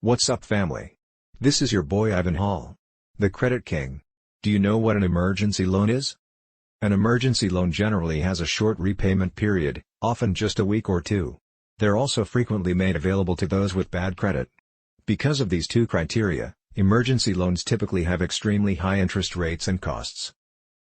What's up, family? This is your boy Ivan Hall, the Credit King. Do you know what an emergency loan is? An emergency loan generally has a short repayment period, often just a week or two. They're also frequently made available to those with bad credit. Because of these two criteria, emergency loans typically have extremely high interest rates and costs.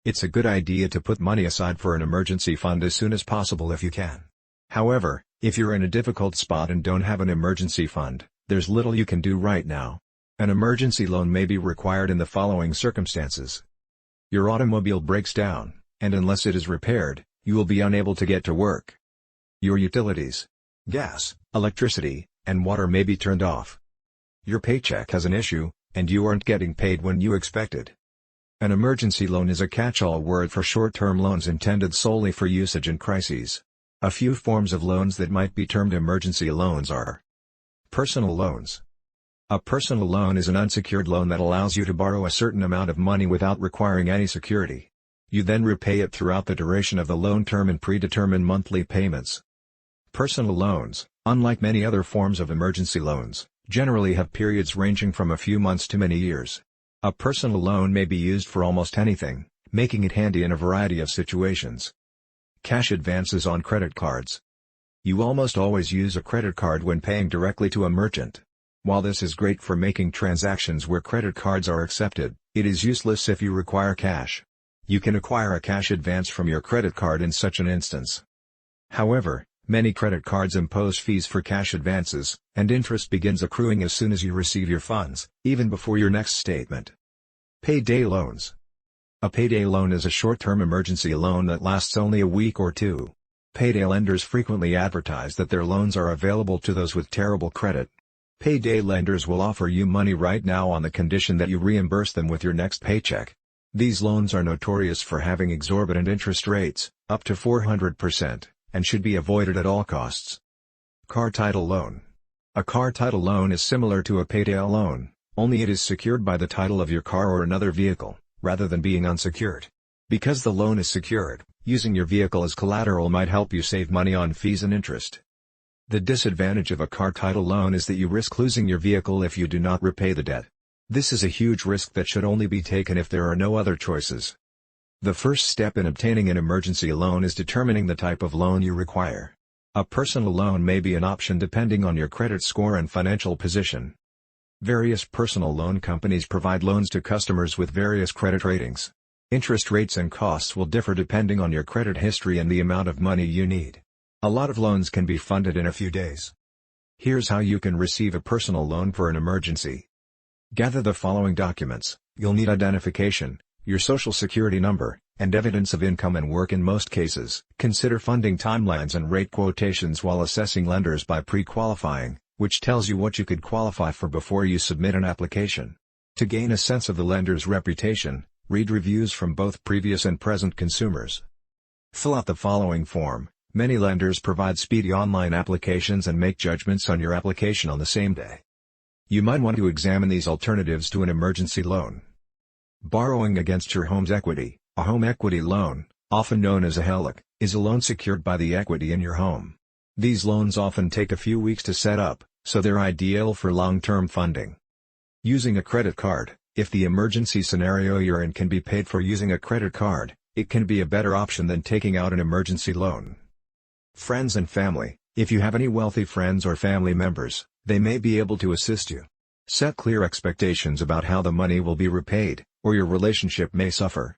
It's a good idea to put money aside for an emergency fund as soon as possible if you can. However, if you're in a difficult spot and don't have an emergency fund, there's little you can do right now. An emergency loan may be required in the following circumstances. Your automobile breaks down, and unless it is repaired, you will be unable to get to work. Your utilities, gas, electricity, and water may be turned off. Your paycheck has an issue, and you aren't getting paid when you expected. An emergency loan is a catch-all word for short-term loans intended solely for usage in crises. A few forms of loans that might be termed emergency loans are: personal loans. A personal loan is an unsecured loan that allows you to borrow a certain amount of money without requiring any security. You then repay it throughout the duration of the loan term in predetermined monthly payments. Personal loans, unlike many other forms of emergency loans, generally have periods ranging from a few months to many years. A personal loan may be used for almost anything, making it handy in a variety of situations. Cash advances on credit cards. You almost always use a credit card when paying directly to a merchant. While this is great for making transactions where credit cards are accepted, it is useless if you require cash. You can acquire a cash advance from your credit card in such an instance. However, many credit cards impose fees for cash advances, and interest begins accruing as soon as you receive your funds, even before your next statement. Payday loans. A payday loan is a short-term emergency loan that lasts only a week or two. Payday lenders frequently advertise that their loans are available to those with terrible credit. Payday lenders will offer you money right now on the condition that you reimburse them with your next paycheck. These loans are notorious for having exorbitant interest rates, up to 400%, and should be avoided at all costs. Car title loan. A car title loan is similar to a payday loan, only it is secured by the title of your car or another vehicle, rather than being unsecured. Because the loan is secured, using your vehicle as collateral might help you save money on fees and interest. The disadvantage of a car title loan is that you risk losing your vehicle if you do not repay the debt. This is a huge risk that should only be taken if there are no other choices. The first step in obtaining an emergency loan is determining the type of loan you require. A personal loan may be an option depending on your credit score and financial position. Various personal loan companies provide loans to customers with various credit ratings. Interest rates and costs will differ depending on your credit history and the amount of money you need. A lot of loans can be funded in a few days. Here's how you can receive a personal loan for an emergency. Gather the following documents. You'll need identification, your social security number, and evidence of income and work in most cases. Consider funding timelines and rate quotations while assessing lenders by pre-qualifying, which tells you what you could qualify for before you submit an application. To gain a sense of the lender's reputation, read reviews from both previous and present consumers. Fill out the following form. Many lenders provide speedy online applications and make judgments on your application on the same day. You might want to examine these alternatives to an emergency loan. Borrowing against your home's equity. A home equity loan, often known as a HELOC, is a loan secured by the equity in your home. These loans often take a few weeks to set up, so they're ideal for long-term funding. Using a credit card. If the emergency scenario you're in can be paid for using a credit card, it can be a better option than taking out an emergency loan. Friends and family. If you have any wealthy friends or family members, they may be able to assist you. Set clear expectations about how the money will be repaid, or your relationship may suffer.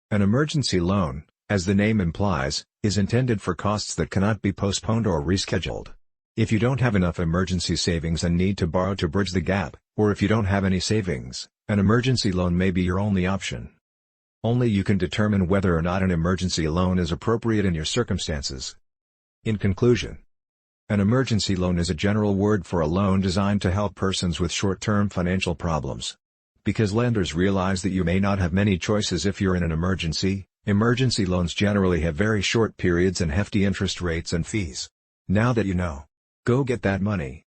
An emergency loan, as the name implies, is intended for costs that cannot be postponed or rescheduled. If you don't have enough emergency savings and need to borrow to bridge the gap, or if you don't have any savings, an emergency loan may be your only option. Only you can determine whether or not an emergency loan is appropriate in your circumstances. In conclusion, an emergency loan is a general word for a loan designed to help persons with short-term financial problems. Because lenders realize that you may not have many choices if you're in an emergency, emergency loans generally have very short periods and hefty interest rates and fees. Now that you know, go get that money.